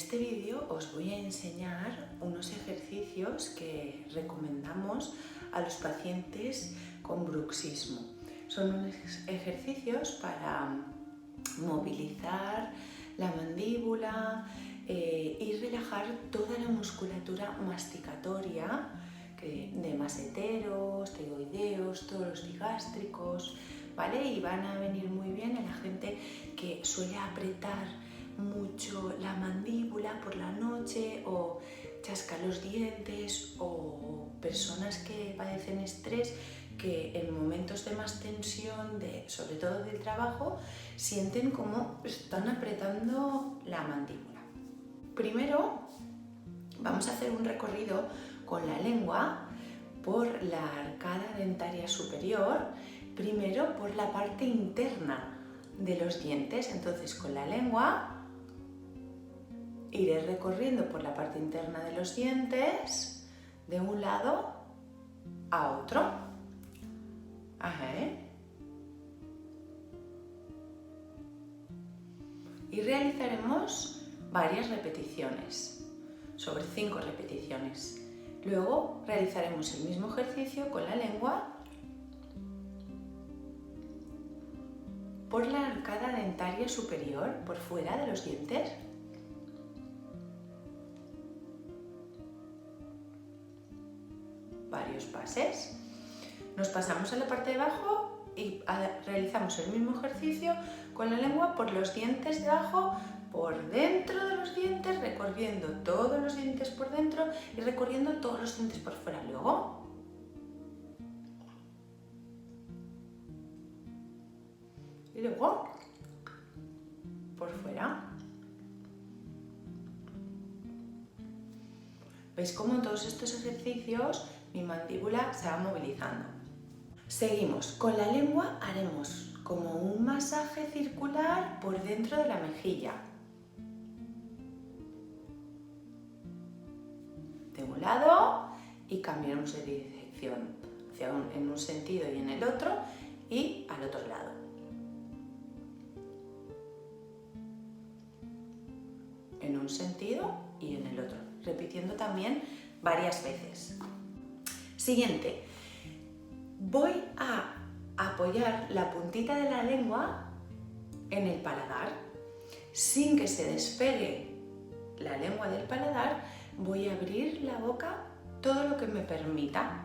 este vídeo os voy a enseñar unos ejercicios que recomendamos a los pacientes con bruxismo. Son unos ejercicios para movilizar la mandíbula y relajar toda la musculatura masticatoria de maseteros, tiroideos, todos los digástricos, ¿vale? Y van a venir muy bien a la gente que suele apretar mucho la mandíbula por la noche o chasca los dientes, o personas que padecen estrés que en momentos de más tensión, sobre todo del trabajo, sienten como están apretando la mandíbula. Primero vamos a hacer un recorrido con la lengua por la arcada dentaria superior, primero por la parte interna de los dientes. Entonces, con la lengua iré recorriendo por la parte interna de los dientes de un lado a otro. Ajá. Y realizaremos varias repeticiones, sobre 5 repeticiones. Luego realizaremos el mismo ejercicio con la lengua por la arcada dentaria superior, por fuera de los dientes. Varios pases. Nos pasamos a la parte de abajo y realizamos el mismo ejercicio con la lengua por los dientes de abajo, por dentro de los dientes, recorriendo todos los dientes por dentro y recorriendo todos los dientes por fuera. Luego y luego por fuera. ¿Veis cómo en todos estos ejercicios mi mandíbula se va movilizando? Seguimos. Con la lengua haremos como un masaje circular por dentro de la mejilla. De un lado y cambiaremos de dirección en un sentido y en el otro, y al otro lado. En un sentido y en el otro, repitiendo también varias veces. Siguiente, voy a apoyar la puntita de la lengua en el paladar. Sin que se despegue la lengua del paladar, voy a abrir la boca todo lo que me permita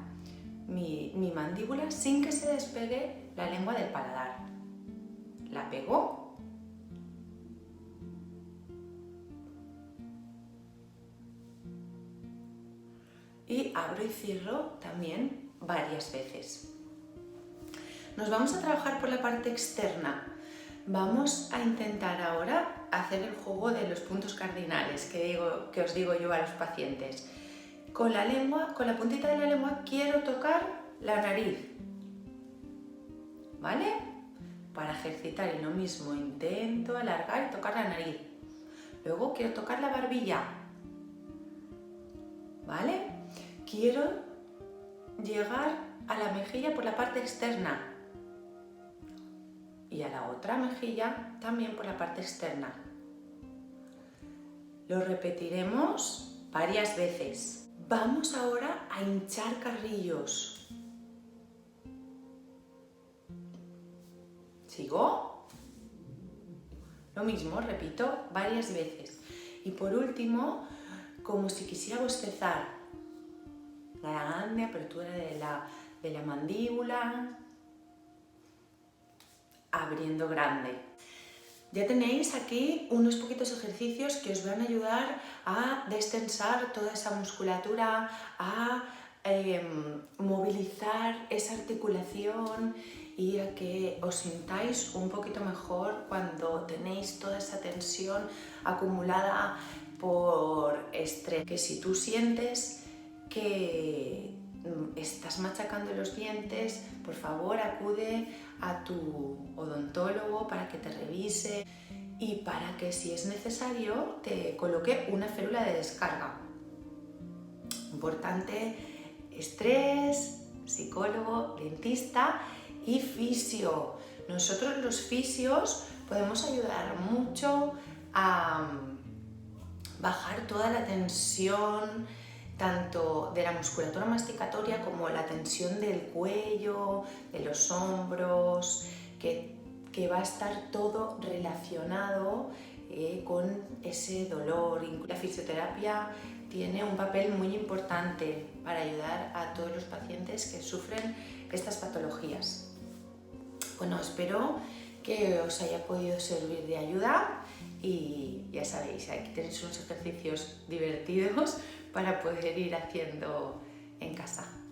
mi mandíbula, sin que se despegue la lengua del paladar. La pego. Y abro y cierro también varias veces. Nos vamos a trabajar por la parte externa. Vamos a intentar ahora hacer el juego de los puntos cardinales que os digo yo a los pacientes. Con la lengua, con la puntita de la lengua, quiero tocar la nariz, ¿vale? Para ejercitar, y lo mismo, intento alargar y tocar la nariz. Luego quiero tocar la barbilla, ¿vale? Quiero llegar a la mejilla por la parte externa y a la otra mejilla también por la parte externa. Lo repetiremos varias veces. Vamos ahora a hinchar carrillos. ¿Sigo? Lo mismo, repito varias veces. Y por último, como si quisiera bostezar, la grande apertura de la mandíbula, abriendo grande. Ya tenéis aquí unos poquitos ejercicios que os van a ayudar a destensar toda esa musculatura, a movilizar esa articulación y a que os sintáis un poquito mejor cuando tenéis toda esa tensión acumulada por estrés. Que si tú sientes que estás machacando los dientes, por favor acude a tu odontólogo para que te revise y para que, si es necesario, te coloque una férula de descarga. Importante: estrés, psicólogo, dentista y fisio. Nosotros los fisios podemos ayudar mucho a bajar toda la tensión, tanto de la musculatura masticatoria como la tensión del cuello, de los hombros, que va a estar todo relacionado con ese dolor. La fisioterapia tiene un papel muy importante para ayudar a todos los pacientes que sufren estas patologías. Bueno, espero que os haya podido servir de ayuda y ya sabéis, aquí tenéis unos ejercicios divertidos para poder ir haciendo en casa.